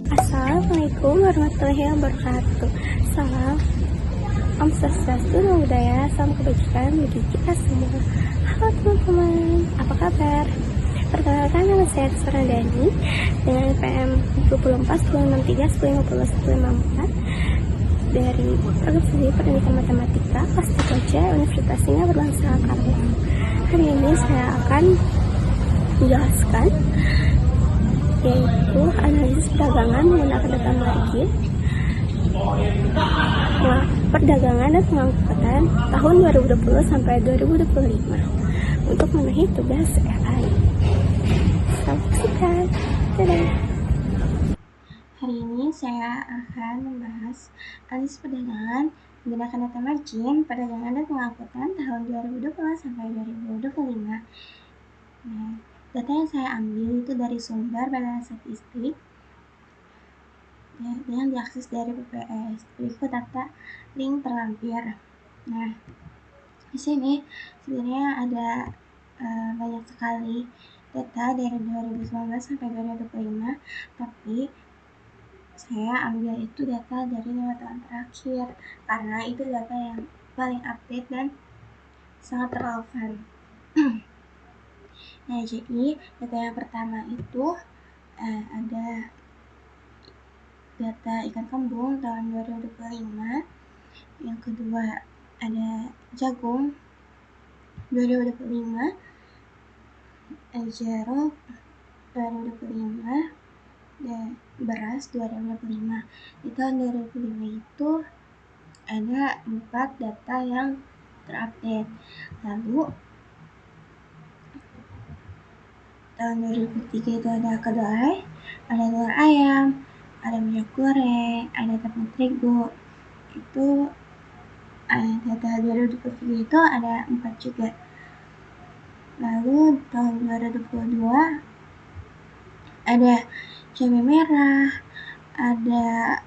Assalamualaikum warahmatullahi wabarakatuh. Salam, Om Swastiastu, Namo Buddhaya, salam kebajikan bagi kita semua. Halo teman-teman, apa kabar? Perkenalkan, nama saya Tsara Dani dengan IPM 24 1063 1050 1054 dari Program Studi Pendidikan Matematika kelas 3C Universitas Singapura Bangsa Karawang. Hari ini saya akan menjelaskan yaitu analisis perdagangan menggunakan data margin, perdagangan dan pengangkutan tahun 2020 sampai 2025 untuk memenuhi tugas RI. Saksikan. Dadah. Hari ini saya akan membahas analisis perdagangan menggunakan data margin, perdagangan dan pengangkutan tahun 2020 sampai 2025. Nah, data yang saya ambil itu dari sumber Badan Statistik yang diakses dari BPS. Berikut data link terlampir. Nah, di sini sebenarnya ada banyak sekali data dari 2019 sampai 2025, tapi saya ambil itu data dari 5 tahun terakhir karena itu data yang paling update dan sangat relevan. Nah, jadi data yang pertama itu ada data ikan kembung tahun 2025. Yang kedua ada jagung 2025, jeruk 2025, dan beras 2025. Di tahun 2025 itu ada 4 data yang terupdate. Lalu tahun 2003 itu ada kedelai, ada telur ayam, ada minyak goreng, ada tepung terigu. Itu data 2023 itu ada 4 juga. Lalu tahun 2022 ada cabai merah, ada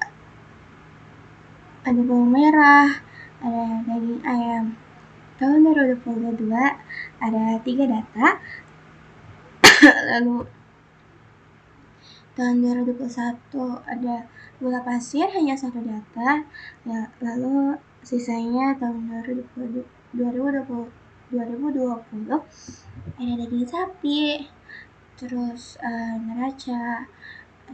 bawang merah, ada daging ayam. Tahun 2022 ada 3 data. Lalu tahun 2021 ada gula pasir, hanya 1 data. Ya, lalu sisanya tahun 2020 ada daging sapi, terus neraca,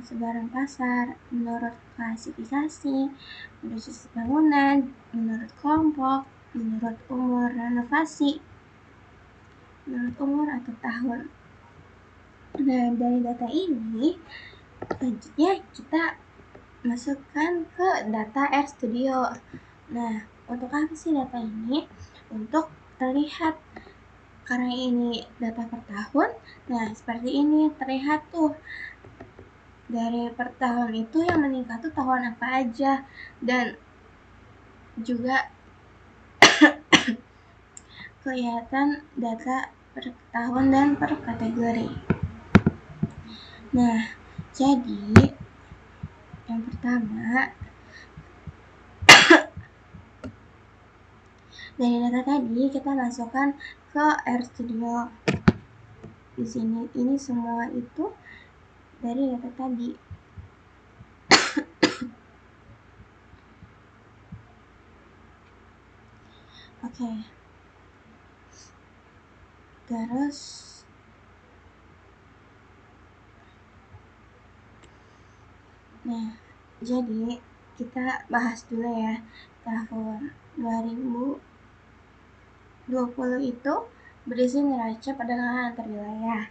sebaran pasar, menurut klasifikasi, menurut sistem bangunan, menurut kelompok, menurut umur renovasi, menurut umur atau tahun. Nah, dari data ini selanjutnya kita masukkan ke data RStudio. Nah, untuk apa sih data ini? Untuk terlihat, karena ini data per tahun. Nah, seperti ini terlihat tuh dari per tahun itu yang meningkat tuh tahun apa aja, dan juga kelihatan data per tahun dan per kategori. Nah, jadi yang pertama dari data tadi kita masukkan ke RStudio. Di sini ini semua itu dari data tadi. Oke. Terus nah, jadi kita bahas dulu ya. Tahun 2020 itu berisi neraca perdagangan antar wilayah.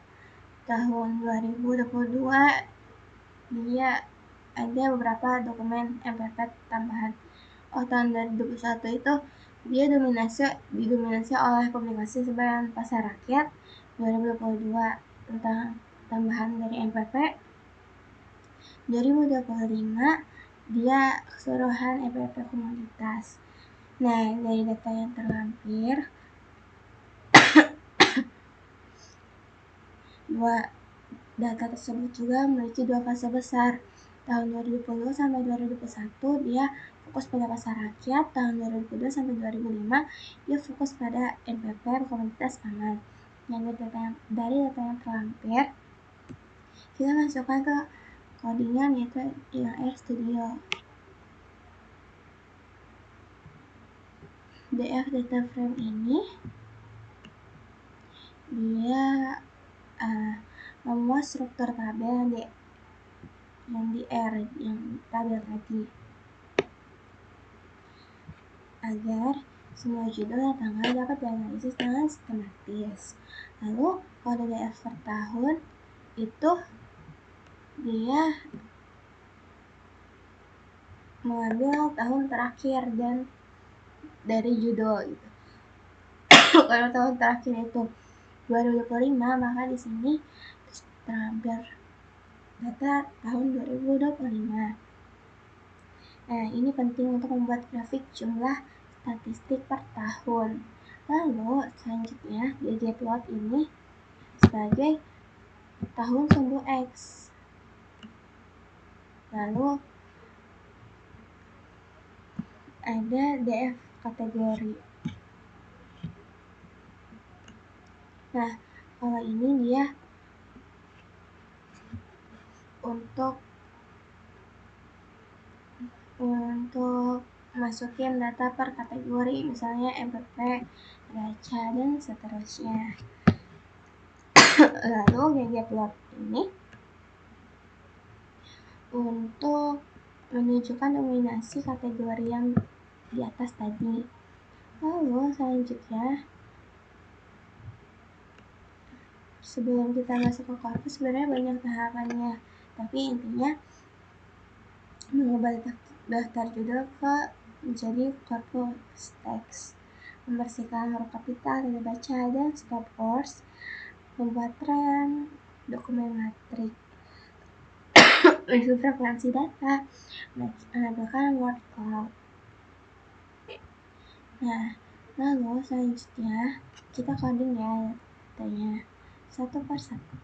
Tahun 2022 dia ada beberapa dokumen MPP tambahan. Tahun 2021 itu dia didominasi oleh publikasi Sebaran Pasar Rakyat 2022 tentang tambahan dari MPP. 2025 dia keseluruhan MPP komoditas. Nah, dari data yang terlampir data tersebut juga memiliki 2 fase besar. Tahun 2020 sampai 2021 dia fokus pada pasar rakyat. Tahun 2022 sampai 2005 dia fokus pada MPP komoditas pangan. Dari data yang terlampir kita masukkan ke codingan yaitu yang RStudio. DF data frame ini dia memuat struktur tabel yang di R, yang tabel tadi, agar semua judul dan tanggal dapat dianalisis dengan sistematis. Lalu kalau DF per tahun itu dia mengambil tahun terakhir dan dari judul gitu. Kalau tahun terakhir itu 2025, maka di sini terampil data tahun 2025. Nah, ini penting untuk membuat grafik jumlah statistik per tahun. Lalu selanjutnya ggplot ini sebagai tahun sumbu X. Lalu ada DF kategori. Nah, kalau ini dia untuk masukin data per kategori, misalnya MPP, neraca, dan seterusnya. Lalu ggplot ini untuk menunjukkan dominasi kategori yang di atas tadi. Lalu selanjutnya, sebelum kita masuk ke korpus, sebenarnya banyak tahapannya, tapi intinya mengubah daftar judul ke menjadi korpus teks, membersihkan huruf kapital, tanda baca, dan stop words, membuat tren, dokumen matrik, mengisi frekuensi data, menampilkan word cloud. Nah, lalu selanjutnya kita coding ya datanya satu per satu.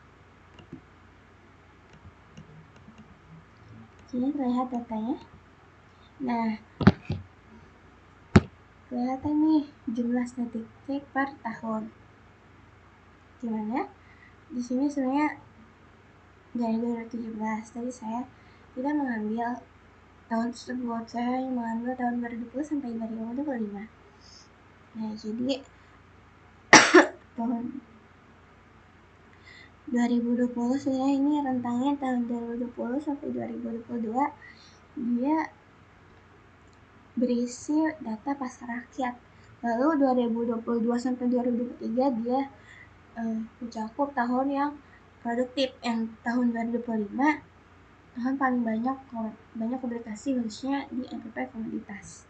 Sini terlihat datanya. Nah, kelihatan nih jumlah statistik per tahun. Gimana? Di sini sebenarnya dari 2017, tadi saya tidak mengambil tahun tersebut, saya mengambil tahun 2020 sampai 2025. Nah, jadi tahun 2020 sebenarnya ini rentangnya tahun 2020 sampai 2022, dia berisi data pasar rakyat. Lalu 2022 sampai 2023 dia mencakup tahun yang produktif, yang tahun 2025 tahun paling banyak publikasi khususnya di MPP komoditas.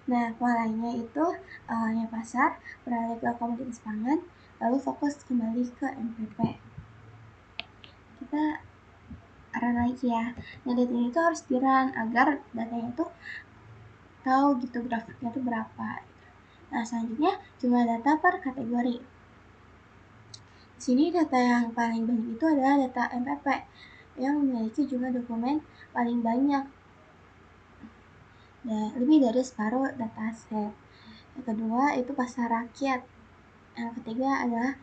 Nah, polanya itu awalnya pasar, beralih ke komoditas pangan, lalu fokus kembali ke MPP. Kita run lagi ya. Nah, data ini tuh harus di-run agar datanya itu tahu gitu grafiknya itu berapa. Nah, selanjutnya jumlah data per kategori. Di sini data yang paling banyak itu adalah data MPP yang memiliki jumlah dokumen paling banyak. Nah, lebih dari separuh dataset. Yang kedua itu pasar rakyat. Yang ketiga adalah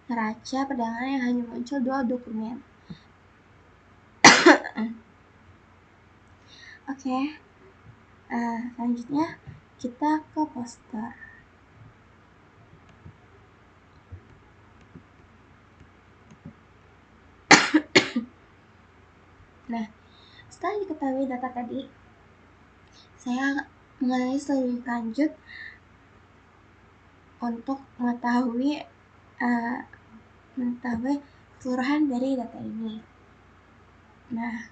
neraca perdagangan yang hanya muncul 2 dokumen. Oke. Selanjutnya kita ke poster. Nah, setelah diketahui data tadi, saya menganalisis lebih lanjut untuk mengetahui keseluruhan dari data ini. Nah,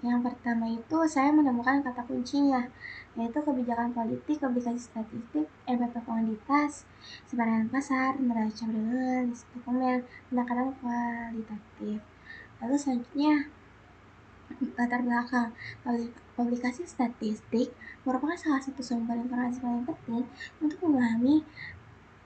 yang pertama itu saya menemukan kata kuncinya, yaitu kebijakan politik, publikasi statistik, MPP komoditas, sebaran pasar, neraca perdagangan, dokumen, pendekatan kualitatif. Lalu selanjutnya latar belakang. Publikasi statistik merupakan salah satu sumber informasi paling penting untuk memahami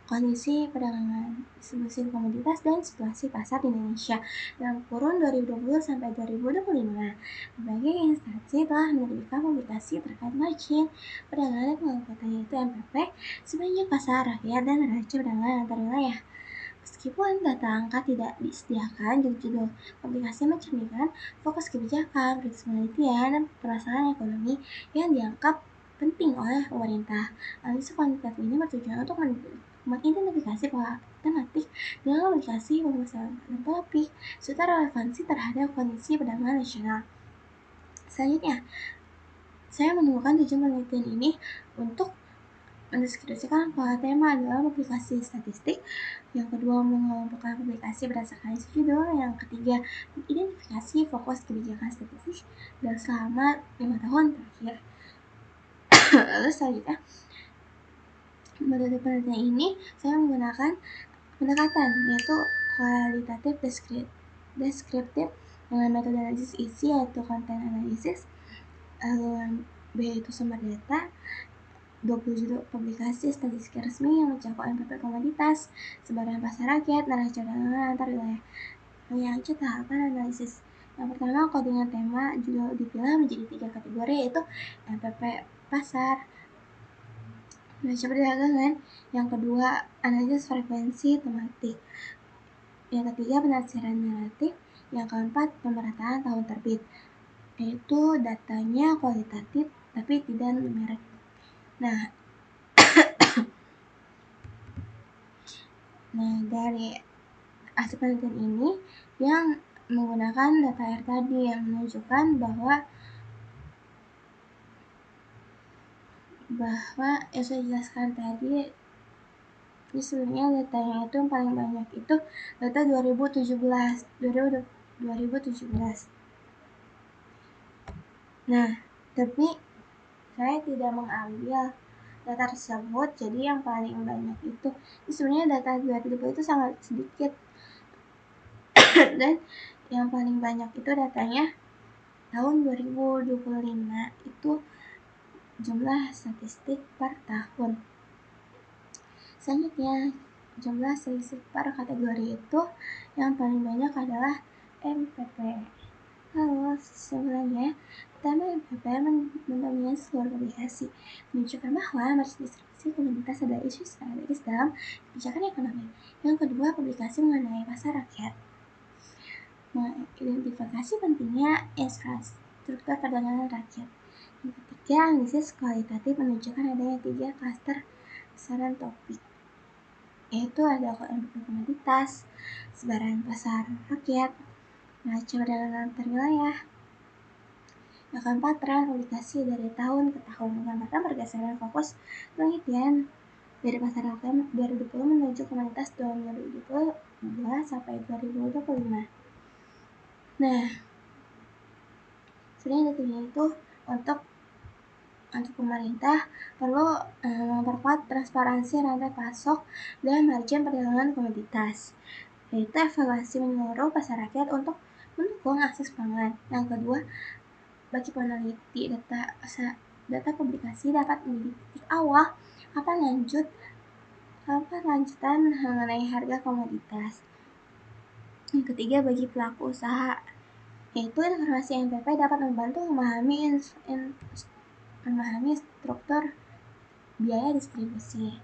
kondisi perdagangan, distribusi komoditas, dan situasi pasar di Indonesia dalam kurun 2020 sampai 2025. Berbagai instansi telah menerbitkan publikasi terkait margin perdagangan dan pengangkutan, yaitu MPP, sebanyak pasar rakyat dan neraca perdagangan antar wilayah. Meskipun data angka tidak disediakan, judul publikasi mencerminkan fokus kebijakan, kritis penelitian, dan permasalahan ekonomi yang dianggap penting oleh pemerintah. Analisis kuantitatif ini bertujuan untuk mengidentifikasi pola tematik dalam aplikasi permasalahan topik serta relevansi terhadap kondisi perdagangan nasional. Selanjutnya, saya menemukan tujuan penelitian ini untuk mendeskripsikan pola tema dalam aplikasi statistik. Yang kedua, mengelompokkan publikasi berdasarkan isi judul. Yang ketiga, mengidentifikasi fokus kebijakan statistik dan selama 5 tahun terakhir. Lalu selanjutnya, metode penelitian ini saya menggunakan pendekatan yaitu kualitatif deskriptif dengan metode analisis isi yaitu content analysis. Lalu B itu sumber data, 20 judul publikasi statistik resmi yang mencakup MPP komoditas, sebaran pasar rakyat, neraca dagangan antar wilayah. Lanjut tahapan analisis. Yang pertama, codingan tema judul dipilah menjadi 3 kategori yaitu MPP pasar, neraca perdagangan. Yang kedua, analisis frekuensi tematik. Yang ketiga, penafsiran naratif. Yang keempat, pemerataan tahun terbit, yaitu datanya kualitatif tapi tidak numerik. Nah, dari hasil penelitian ini yang menggunakan data R tadi yang menunjukkan bahwa yang saya jelaskan tadi, ini sebenarnya datanya itu yang paling banyak itu data 2017. Nah, tapi saya tidak mengambil data tersebut, jadi yang paling banyak itu sebenarnya data 2020 itu sangat sedikit dan yang paling banyak itu datanya tahun 2025 itu jumlah statistik per tahun. Selanjutnya, jumlah statistik per kategori itu yang paling banyak adalah MPP. Lalu sebenarnya tema MPP mendominasi seluruh publikasi, menunjukkan bahwa distribusi komoditas adalah isu strategis dalam kebijakan ekonomi. Yang kedua, publikasi mengenai pasar rakyat, mengidentifikasi pentingnya infrastruktur perdagangan rakyat. Yang ketiga, analisis kualitatif menunjukkan adanya 3 klaster sasaran topik, yaitu ada komoditas, sebaran pasar rakyat, neraca perdagangan antar wilayah. Yang keempat, tren publikasi dari tahun ke tahun menggambarkan pergeseran fokus penelitian dari pasar rakyat 2020 menuju komoditas 2022 sampai 2025. Nah, sebenarnya data itu untuk pemerintah perlu memperkuat transparansi rantai pasok dan margin perdagangan komoditas, yaitu evaluasi menyeluruh pasar rakyat untuk mendukung akses pangan. Yang kedua, bagi peneliti, data publikasi dapat menjadi titik awal kapan lanjutan mengenai harga komoditas. Yang ketiga, bagi pelaku usaha, yaitu informasi MPP dapat membantu memahami struktur biaya distribusi.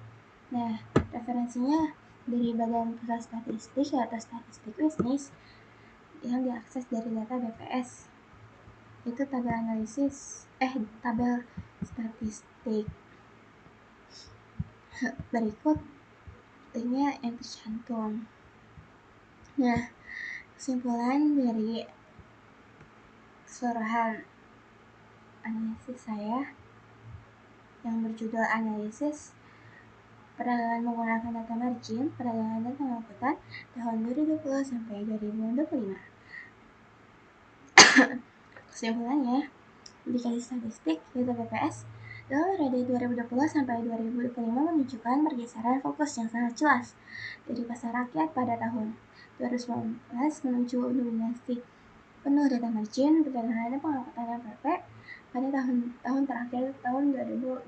Nah, referensinya dari Badan Pusat Statistik atau Statistik Bisnis yang diakses dari data BPS, itu tabel statistik. Berikut linknya yang tercantum. Nah, kesimpulan dari keseluruhan analisis saya yang berjudul analisis perdagangan menggunakan data margin, perdagangan dan pengangkutan tahun 2020 sampai 2025. Kesimpulannya, publikasi statistik yaitu BPS dalam periode 2020 sampai 2025 menunjukkan pergeseran fokus yang sangat jelas dari pasar rakyat pada tahun 2019 menuju dominasi penuh data margin, perdagangan dan pengangkutan MPP pada tahun terakhir tahun 2025.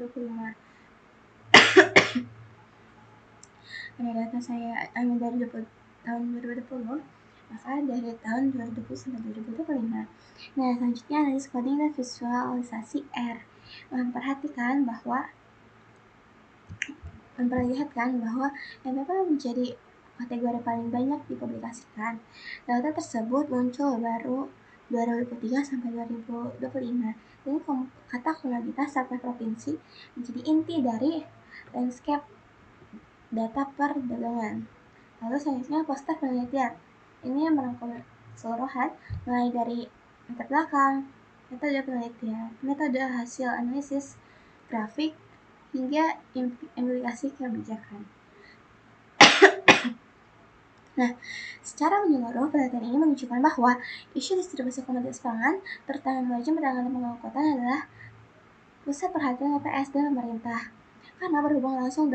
Pada data saya ambil dari tahun 2020, maka dari tahun 2020 sampai 2025. Nah, selanjutnya analisis coding dan visualisasi R. Memperlihatkan bahwa MPP menjadi kategori paling banyak dipublikasikan. Data tersebut muncul baru 2023 sampai 2025. Ini kata komoditas sampai provinsi menjadi inti dari landscape data perdagangan. Lalu selanjutnya poster penelitian. Ini yang merangkum keseluruhan mulai dari latar belakang, metode penelitian, metode hasil analisis, grafik, hingga implikasi kebijakan. Nah, secara menyeluruh, penelitian ini menunjukkan bahwa isu distribusi komoditas pangan, terutama manajemen perdagangan dan pengangkutan, adalah pusat perhatian BPS dan pemerintah, karena berhubungan langsung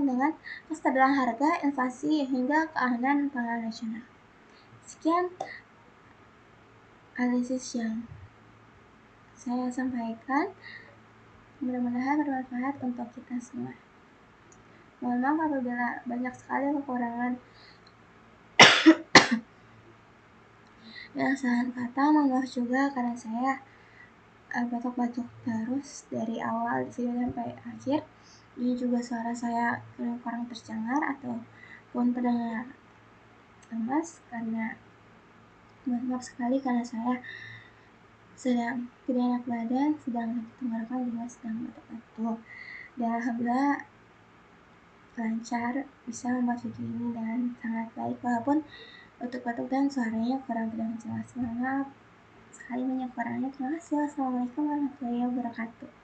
dengan kestabilan harga, inflasi, hingga keamanan pangan nasional. Sekian analisis yang saya sampaikan, mudah-mudahan bermanfaat untuk kita semua. Mohon maaf apabila banyak sekali kekurangan dan kesalahan kata. Mohon maaf juga karena saya batuk-batuk terus dari awal video sampai akhir. Ini juga suara saya kurang terdengar ataupun terdengar lemas, karena mohon maaf sekali karena saya sedang tidak enak badan, sedang sakit tenggorokan, juga sedang batuk-batuk. Dan alhamdulillah lancar bisa membuat video ini dengan sangat baik, walaupun batuk-batuk dan suaranya kurang terdengar jelas. Maaf sekali banyak kurangnya. Terima kasih. Wassalamualaikum warahmatullahi wabarakatuh.